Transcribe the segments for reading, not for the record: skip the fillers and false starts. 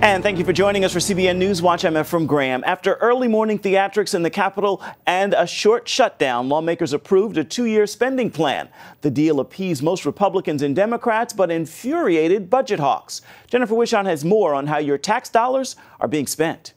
And thank you for joining us for CBN NewsWatch. I'm Ephraim Graham. After early morning theatrics in the Capitol and a short shutdown, lawmakers approved a 2-year spending plan. The deal appeased most Republicans and Democrats, but infuriated budget hawks. Jennifer Wishon has more on how your tax dollars are being spent.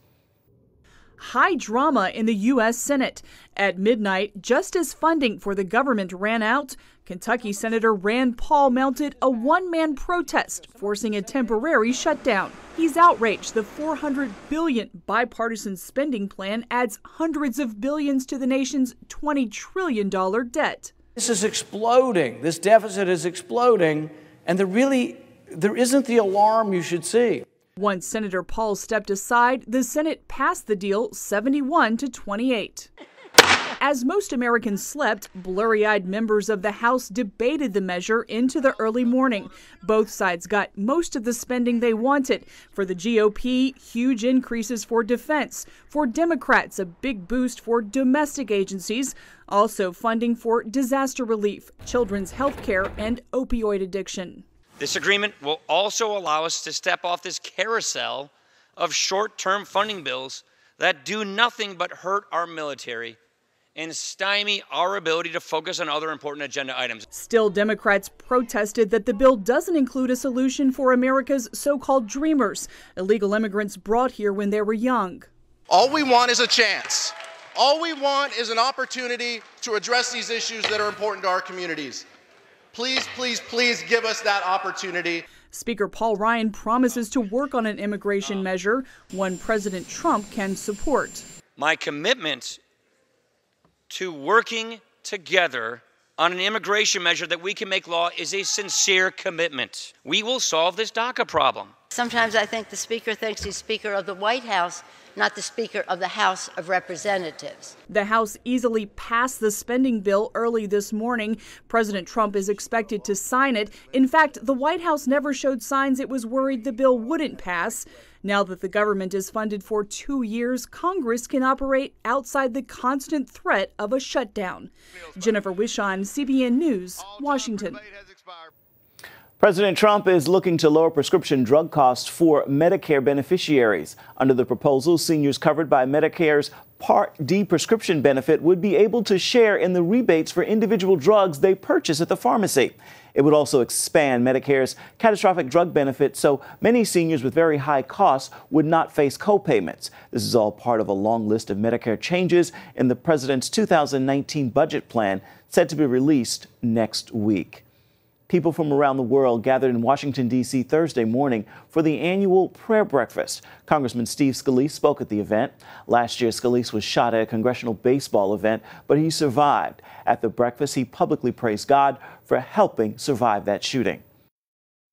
High drama in the U.S. Senate. At midnight, just as funding for the government ran out, Kentucky Senator Rand Paul mounted a one-man protest, forcing a temporary shutdown. He's outraged the $400 billion bipartisan spending plan adds hundreds of billions to the nation's $20 trillion debt. This is exploding. This deficit is exploding, and there isn't the alarm you should see. Once Senator Paul stepped aside, the Senate passed the deal 71-28. As most Americans slept, blurry-eyed members of the House debated the measure into the early morning. Both sides got most of the spending they wanted. For the GOP, huge increases for defense. For Democrats, a big boost for domestic agencies. Also funding for disaster relief, children's health care, and opioid addiction. This agreement will also allow us to step off this carousel of short-term funding bills that do nothing but hurt our military and stymie our ability to focus on other important agenda items. Still, Democrats protested that the bill doesn't include a solution for America's so-called dreamers, illegal immigrants brought here when they were young. All we want is a chance. All we want is an opportunity to address these issues that are important to our communities. Please, please, please give us that opportunity. Speaker Paul Ryan promises to work on an immigration measure, one President Trump can support. My commitment to working together on an immigration measure that we can make law is a sincere commitment. We will solve this DACA problem. Sometimes I think the Speaker thinks he's Speaker of the White House, not the Speaker of the House of Representatives. The House easily passed the spending bill early this morning. President Trump is expected to sign it. In fact, the White House never showed signs it was worried the bill wouldn't pass. Now that the government is funded for 2 years, Congress can operate outside the constant threat of a shutdown. Jennifer Wishon, CBN News, Washington. President Trump is looking to lower prescription drug costs for Medicare beneficiaries. Under the proposal, seniors covered by Medicare's Part D prescription benefit would be able to share in the rebates for individual drugs they purchase at the pharmacy. It would also expand Medicare's catastrophic drug benefit so many seniors with very high costs would not face co-payments. This is all part of a long list of Medicare changes in the president's 2019 budget plan set to be released next week. People from around the world gathered in Washington, D.C. Thursday morning for the annual prayer breakfast. Congressman Steve Scalise spoke at the event. Last year, Scalise was shot at a congressional baseball event, but he survived. At the breakfast, he publicly praised God for helping survive that shooting.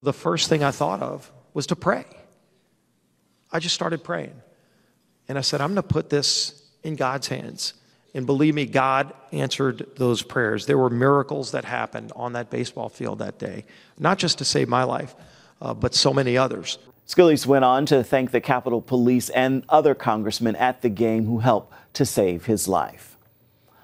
The first thing I thought of was to pray. I just started praying. And I said, I'm going to put this in God's hands. And believe me, God answered those prayers. There were miracles that happened on that baseball field that day, not just to save my life, but so many others. Scalise went on to thank the Capitol Police and other congressmen at the game who helped to save his life.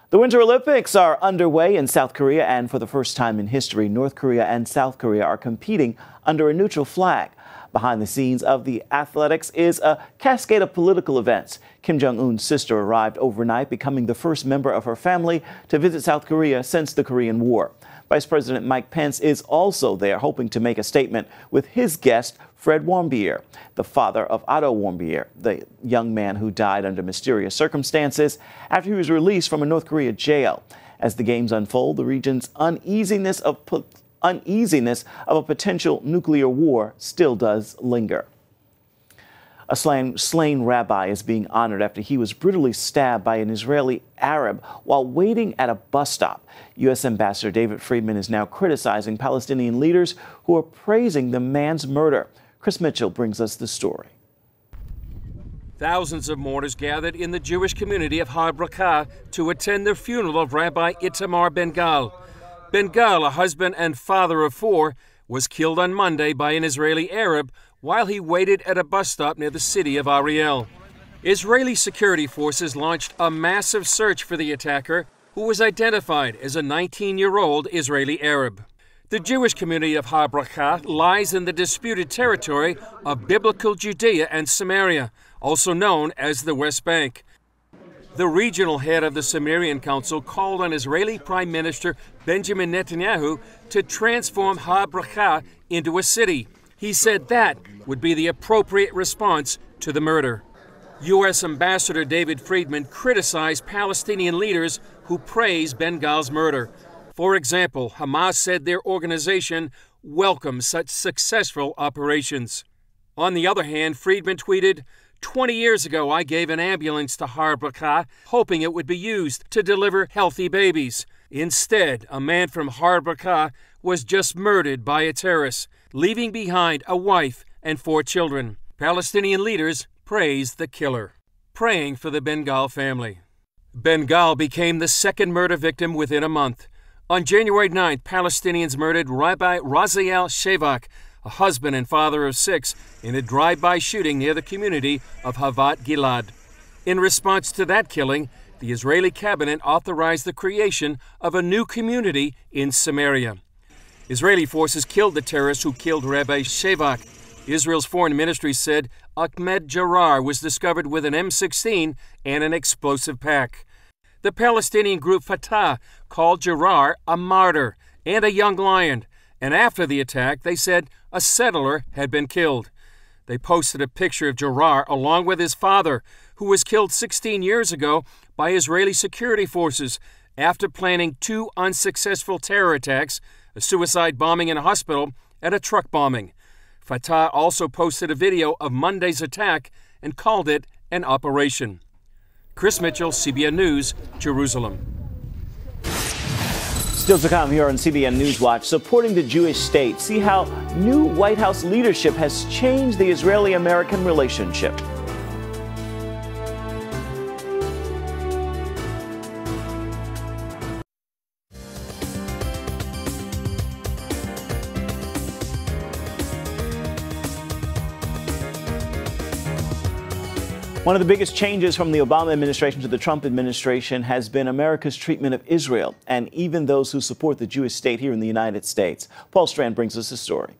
The Winter Olympics are underway in South Korea, and for the first time in history, North Korea and South Korea are competing under a neutral flag. Behind the scenes of the athletics is a cascade of political events. Kim Jong-un's sister arrived overnight, becoming the first member of her family to visit South Korea since the Korean War. Vice President Mike Pence is also there, hoping to make a statement with his guest, Fred Warmbier, the father of Otto Warmbier, the young man who died under mysterious circumstances after he was released from a North Korea jail. As the games unfold, the region's uneasiness of a potential nuclear war still does linger. A slain rabbi is being honored after he was brutally stabbed by an Israeli Arab while waiting at a bus stop. U.S. Ambassador David Friedman is now criticizing Palestinian leaders who are praising the man's murder. Chris Mitchell brings us the story. Thousands of mourners gathered in the Jewish community of Har Brakah to attend the funeral of Rabbi Itamar Ben-Gal. Ben-Gal, a husband and father of 4, was killed on Monday by an Israeli Arab while he waited at a bus stop near the city of Ariel. Israeli security forces launched a massive search for the attacker, who was identified as a 19-year-old Israeli Arab. The Jewish community of Har Bracha lies in the disputed territory of biblical Judea and Samaria, also known as the West Bank. The regional head of the Sumerian Council called on Israeli Prime Minister Benjamin Netanyahu to transform Har Bracha into a city. He said that would be the appropriate response to the murder. U.S. Ambassador David Friedman criticized Palestinian leaders who praised Ben-Ghal's murder. For example, Hamas said their organization welcomes such successful operations. On the other hand, Friedman tweeted, "20 years ago, I gave an ambulance to Har Bracha, hoping it would be used to deliver healthy babies. Instead, a man from Har Bracha was just murdered by a terrorist, leaving behind a wife and 4 children." Palestinian leaders praised the killer, praying for the Ben-Ghal family. Ben-Ghal became the second murder victim within a month. On January 9th, Palestinians murdered Rabbi Raziel Shevak, a husband and father of 6, in a drive-by shooting near the community of Havat Gilad. In response to that killing, the Israeli cabinet authorized the creation of a new community in Samaria. Israeli forces killed the terrorist who killed Rabbi Shevak. Israel's foreign ministry said Ahmed Jarrar was discovered with an M16 and an explosive pack. The Palestinian group Fatah called Jarrar a martyr and a young lion, and after the attack, they said a settler had been killed. They posted a picture of Jarrar along with his father, who was killed 16 years ago by Israeli security forces after planning 2 unsuccessful terror attacks, a suicide bombing in a hospital, and a truck bombing. Fatah also posted a video of Monday's attack and called it an operation. Chris Mitchell, CBN News, Jerusalem. Still to come here on CBN NewsWatch, supporting the Jewish state. See how new White House leadership has changed the Israeli-American relationship. One of the biggest changes from the Obama administration to the Trump administration has been America's treatment of Israel and even those who support the Jewish state here in the United States. Paul Strand brings us the story.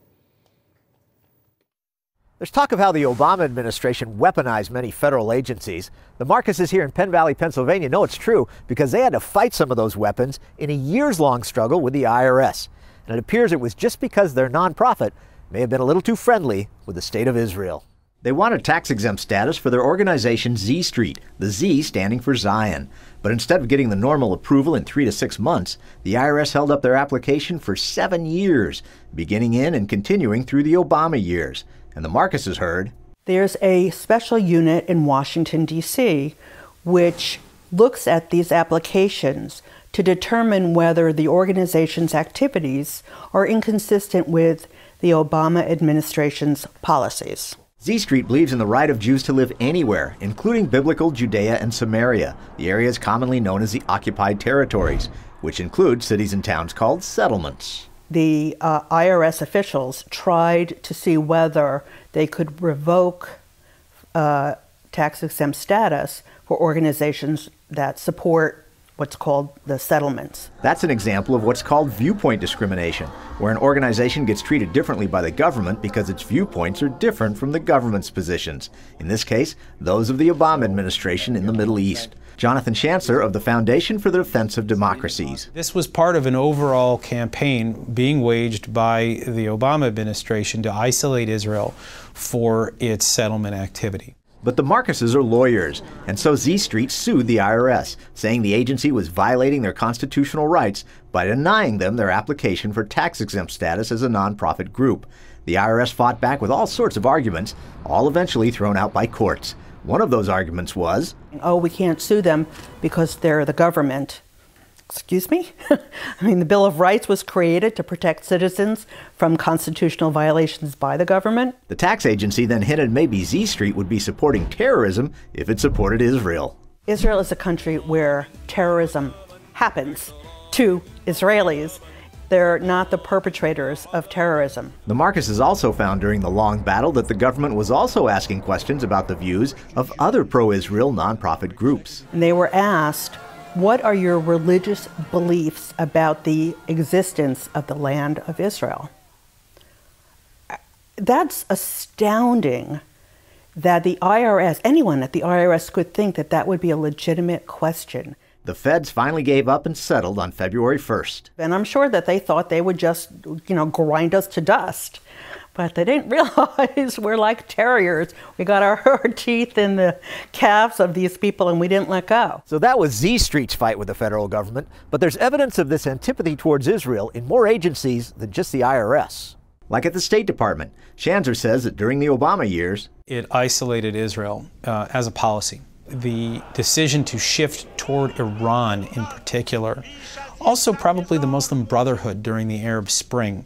There's talk of how the Obama administration weaponized many federal agencies. The Marcuses here in Penn Valley, Pennsylvania know it's true because they had to fight some of those weapons in a years-long struggle with the IRS. And it appears it was just because their nonprofit may have been a little too friendly with the state of Israel. They wanted tax-exempt status for their organization Z Street, the Z standing for Zion. But instead of getting the normal approval in 3 to 6 months, the IRS held up their application for 7 years, beginning in and continuing through the Obama years. And the Marcuses heard, there's a special unit in Washington, D.C., which looks at these applications to determine whether the organization's activities are inconsistent with the Obama administration's policies. Z Street believes in the right of Jews to live anywhere, including biblical Judea and Samaria, the areas commonly known as the occupied territories, which include cities and towns called settlements. The IRS officials tried to see whether they could revoke tax-exempt status for organizations that support what's called the settlements. That's an example of what's called viewpoint discrimination, where an organization gets treated differently by the government because its viewpoints are different from the government's positions. In this case, those of the Obama administration in the Middle East. Jonathan Chancellor of the Foundation for the Defense of Democracies. This was part of an overall campaign being waged by the Obama administration to isolate Israel for its settlement activity. But the Marcuses are lawyers, and so Z Street sued the IRS, saying the agency was violating their constitutional rights by denying them their application for tax-exempt status as a nonprofit group. The IRS fought back with all sorts of arguments, all eventually thrown out by courts. One of those arguments was, oh, we can't sue them because they're the government. Excuse me? I mean, the Bill of Rights was created to protect citizens from constitutional violations by the government. The tax agency then hinted maybe Z Street would be supporting terrorism if it supported Israel. Israel is a country where terrorism happens to Israelis. They're not the perpetrators of terrorism. The Marcuses also found during the long battle that the government was also asking questions about the views of other pro-Israel nonprofit groups. And they were asked, What are your religious beliefs about the existence of the land of Israel? That's astounding that the IRS, anyone at the IRS could think that that would be a legitimate question. The feds finally gave up and settled on February 1st. And I'm sure that they thought they would just, grind us to dust. But they didn't realize we're like terriers. We got our teeth in the calves of these people and we didn't let go. So that was Z Street's fight with the federal government, but there's evidence of this antipathy towards Israel in more agencies than just the IRS. Like at the State Department, Shanzer says that during the Obama years, it isolated Israel as a policy. The decision to shift toward Iran in particular, also probably the Muslim Brotherhood during the Arab Spring.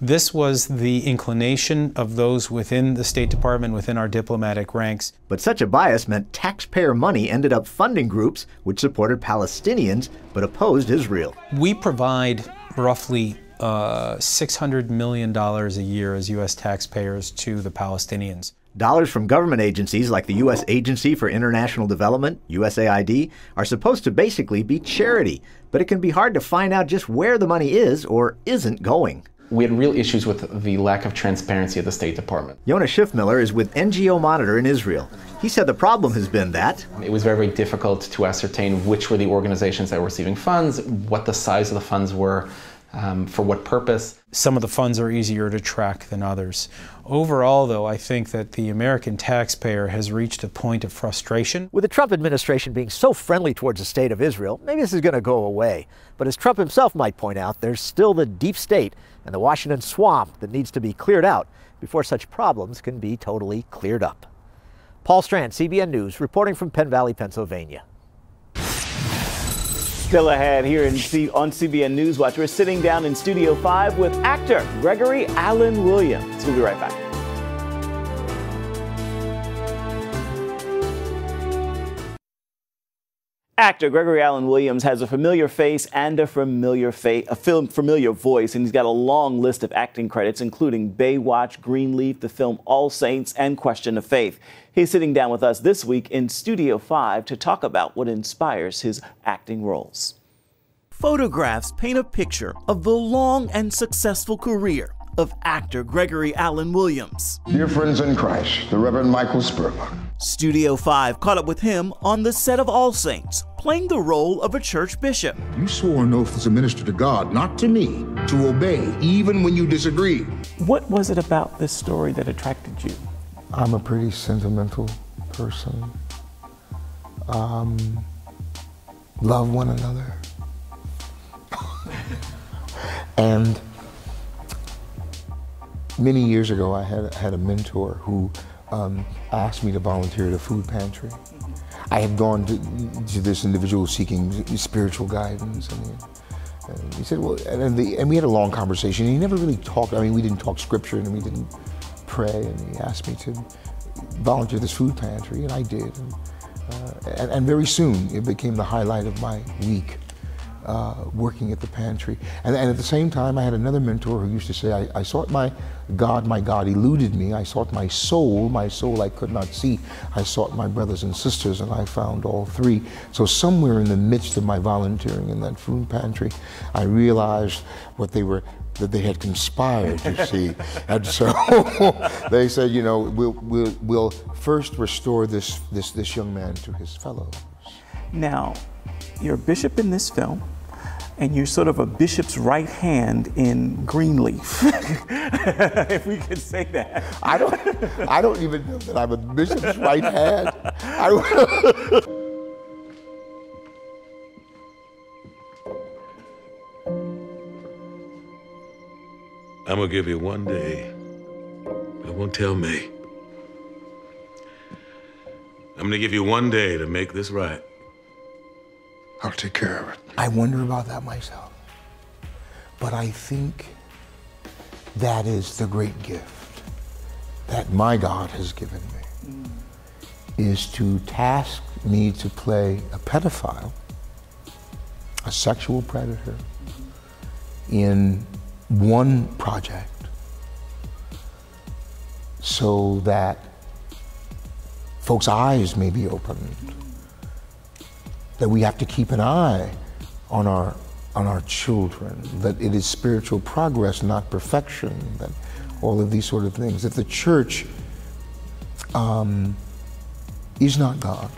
This was the inclination of those within the State Department, within our diplomatic ranks. But such a bias meant taxpayer money ended up funding groups which supported Palestinians but opposed Israel. We provide roughly $600 million a year as U.S. taxpayers to the Palestinians. Dollars from government agencies like the U.S. Agency for International Development, USAID, are supposed to basically be charity, but it can be hard to find out just where the money is or isn't going. We had real issues with the lack of transparency at the State Department. Yonah Schiffmiller is with NGO Monitor in Israel. He said the problem has been that it was very, very difficult to ascertain which were the organizations that were receiving funds, what the size of the funds were, for what purpose. Some of the funds are easier to track than others. Overall, though, I think that the American taxpayer has reached a point of frustration. With the Trump administration being so friendly towards the state of Israel, maybe this is going to go away. But as Trump himself might point out, there's still the deep state and the Washington swamp that needs to be cleared out before such problems can be totally cleared up. Paul Strand, CBN News, reporting from Penn Valley, Pennsylvania. Still ahead here on CBN NewsWatch, we're sitting down in Studio 5 with actor Gregory Allen Williams. We'll be right back. Actor Gregory Allen Williams has a familiar face and a familiar voice, and he's got a long list of acting credits, including Baywatch, Greenleaf, the film All Saints, and Question of Faith. He's sitting down with us this week in Studio 5 to talk about what inspires his acting roles. Photographs paint a picture of the long and successful career of actor Gregory Allen Williams. Dear friends in Christ, the Reverend Michael Spurlock. Studio 5 caught up with him on the set of All Saints, playing the role of a church bishop. You swore an oath as a minister to God, not to me, to obey, even when you disagreed. What was it about this story that attracted you? I'm a pretty sentimental person. Love one another. And many years ago, I had a mentor who asked me to volunteer at a food pantry. I had gone to this individual seeking spiritual guidance, and he said, well, and we had a long conversation. He never really talked. I mean, we didn't talk scripture, and we didn't pray. And he asked me to volunteer at this food pantry, and I did. And very soon, it became the highlight of my week. Working at the pantry. And at the same time, I had another mentor who used to say, I sought my God eluded me. I sought my soul I could not see. I sought my brothers and sisters, and I found all three. So somewhere in the midst of my volunteering in that food pantry, I realized that they had conspired, you see. And so they said, you know, we'll first restore this young man to his fellows. Now, you're a bishop in this film, and you're sort of a bishop's right hand in Greenleaf, if we could say that. I don't even know that I'm a bishop's right hand. I'm gonna give you one day. It won't tell me. I'm gonna give you one day to make this right. I'll take care of it. I wonder about that myself. But I think that is the great gift that my God has given me, is to task me to play a pedophile, a sexual predator, in one project, so that folks' eyes may be opened, that we have to keep an eye on our children, that it is spiritual progress, not perfection, that all of these sort of things, that the church is not God.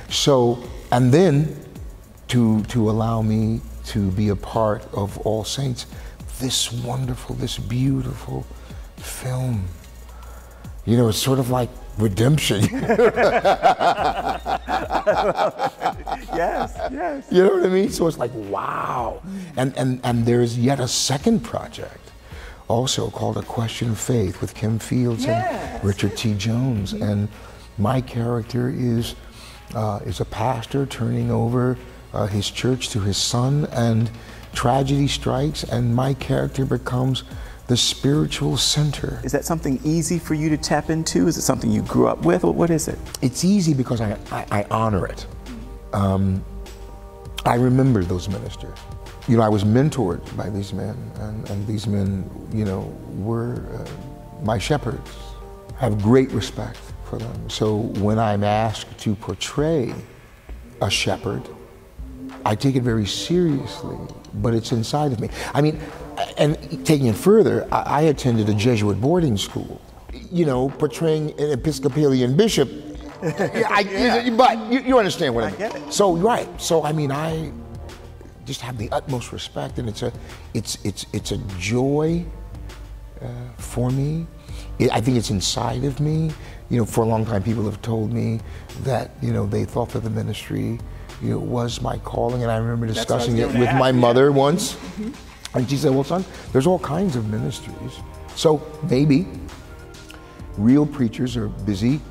So, and then to allow me to be a part of All Saints, this wonderful, this beautiful film. You know, it's sort of like redemption. Yes, yes. You know what I mean? So it's like, wow. And there's yet a second project also called A Question of Faith with Kim Fields and Richard T. Jones. And my character is a pastor turning over his church to his son, and tragedy strikes, and my character becomes the spiritual center. Is that something easy for you to tap into? Is it something you grew up with? What is it? It's easy because I honor it. I remember those ministers. You know, I was mentored by these men, and these men, you know, were my shepherds. I have great respect for them. So when I'm asked to portray a shepherd, I take it very seriously, but it's inside of me. I mean, and taking it further, I attended a Jesuit boarding school. You know, portraying an Episcopalian bishop, but you understand what I mean. I get it. So, right, so I mean, I just have the utmost respect, and it's a joy for me. I think it's inside of me. You know, for a long time, people have told me that, you know, they thought that the ministry, you know, was my calling, and I remember discussing it with my mother once, and she said, well, son, there's all kinds of ministries. So maybe real preachers are busy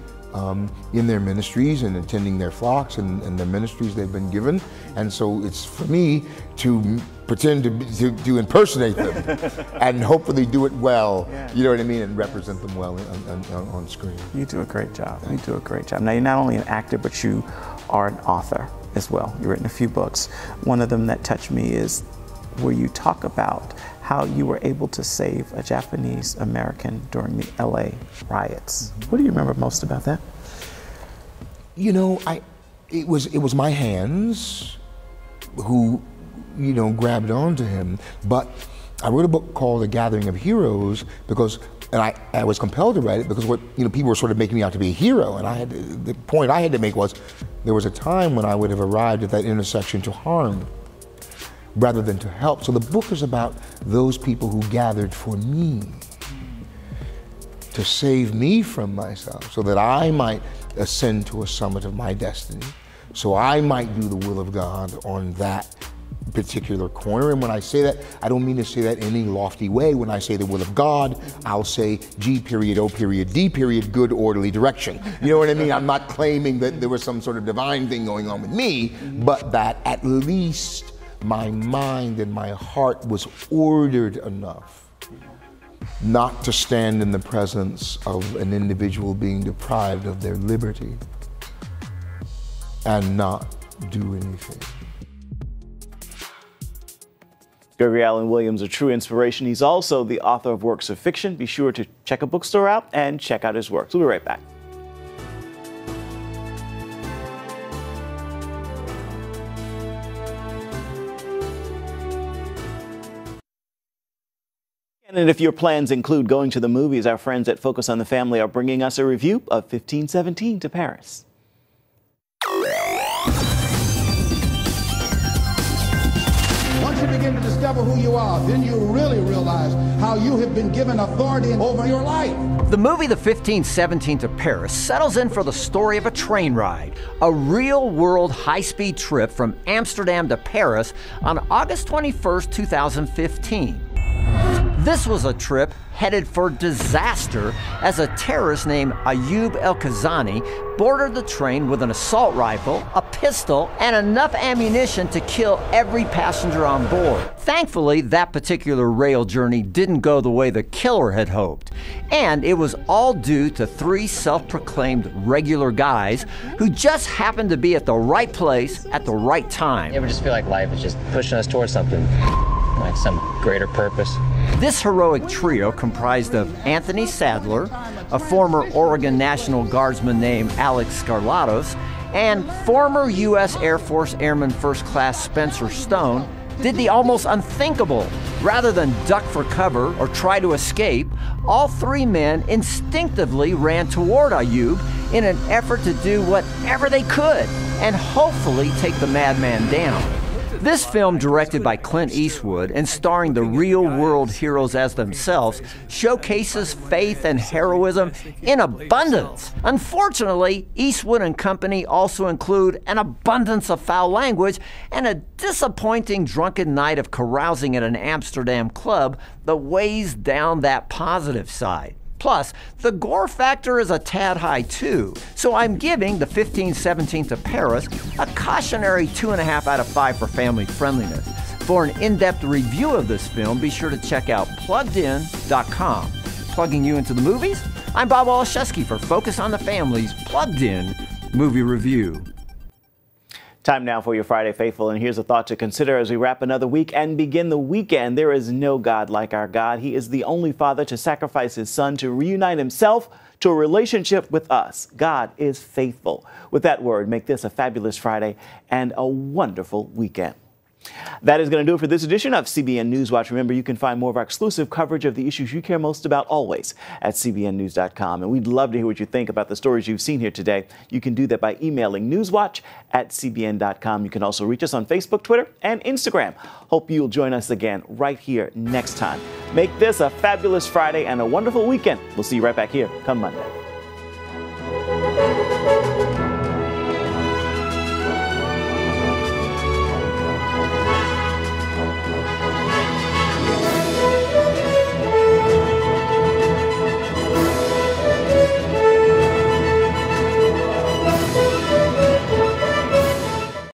in their ministries and attending their flocks and the ministries they've been given, and so it's for me to pretend to impersonate them and hopefully do it well, you know what I mean, and represent them well on screen. You do a great job. You do a great job. Now, you're not only an actor, but you are an author as well. You've written a few books. One of them that touched me is where you talk about how you were able to save a Japanese American during the LA riots. What do you remember most about that? You know, it was my hands who, you know, grabbed onto him, but I wrote a book called The Gathering of Heroes because, and I was compelled to write it because what, you know, people were sort of making me out to be a hero, and the point I had to make was there was a time when I would have arrived at that intersection to harm rather than to help. So the book is about those people who gathered for me, to save me from myself, so that I might ascend to a summit of my destiny, so I might do the will of God on that particular corner. And when I say that, I don't mean to say that in any lofty way. When I say the will of God, I'll say G period, O period, D period, good orderly direction. You know what I mean? I'm not claiming that there was some sort of divine thing going on with me, but that at least my mind and my heart was ordered enough not to stand in the presence of an individual being deprived of their liberty and not do anything. Gregory Allen Williams, a true inspiration. He's also the author of works of fiction. Be sure to check a bookstore out and check out his works. We'll be right back. And if your plans include going to the movies, our friends at Focus on the Family are bringing us a review of 1517 to Paris. Once you begin to discover who you are, then you really realize how you have been given authority over your life. The movie The 1517 to Paris settles in for the story of a train ride, a real-world high-speed trip from Amsterdam to Paris on August 21st, 2015. This was a trip headed for disaster as a terrorist named Ayoub El-Kazani boarded the train with an assault rifle, a pistol, and enough ammunition to kill every passenger on board. Thankfully, that particular rail journey didn't go the way the killer had hoped. And it was all due to 3 self-proclaimed regular guys who just happened to be at the right place at the right time. You ever just feel like life is just pushing us towards something, like some greater purpose? This heroic trio comprised of Anthony Sadler, a former Oregon National Guardsman named Alex Skarlatos, And former U.S. Air Force Airman First Class Spencer Stone did the almost unthinkable. Rather than duck for cover or try to escape, all three men instinctively ran toward Ayub in an effort to do whatever they could and hopefully take the madman down. This film, directed by Clint Eastwood and starring the real-world heroes as themselves, showcases faith and heroism in abundance. Unfortunately, Eastwood and company also include an abundance of foul language and a disappointing drunken night of carousing at an Amsterdam club that weighs down that positive side. Plus, the gore factor is a tad high too, so I'm giving The 1517 to Paris a cautionary 2.5 out of 5 for family friendliness. For an in-depth review of this film, be sure to check out PluggedIn.com. Plugging you into the movies? I'm Bob Waliszewski for Focus on the Family's Plugged In Movie Review. Time now for your Friday Faithful, and here's a thought to consider as we wrap another week and begin the weekend. There is no God like our God. He is the only Father to sacrifice his Son to reunite himself to a relationship with us. God is faithful. With that word, make this a fabulous Friday and a wonderful weekend. That is going to do it for this edition of CBN NewsWatch. Remember, you can find more of our exclusive coverage of the issues you care most about always at cbnnews.com. And we'd love to hear what you think about the stories you've seen here today. You can do that by emailing newswatch@cbn.com. You can also reach us on Facebook, Twitter, and Instagram. Hope you'll join us again right here next time. Make this a fabulous Friday and a wonderful weekend. We'll see you right back here come Monday.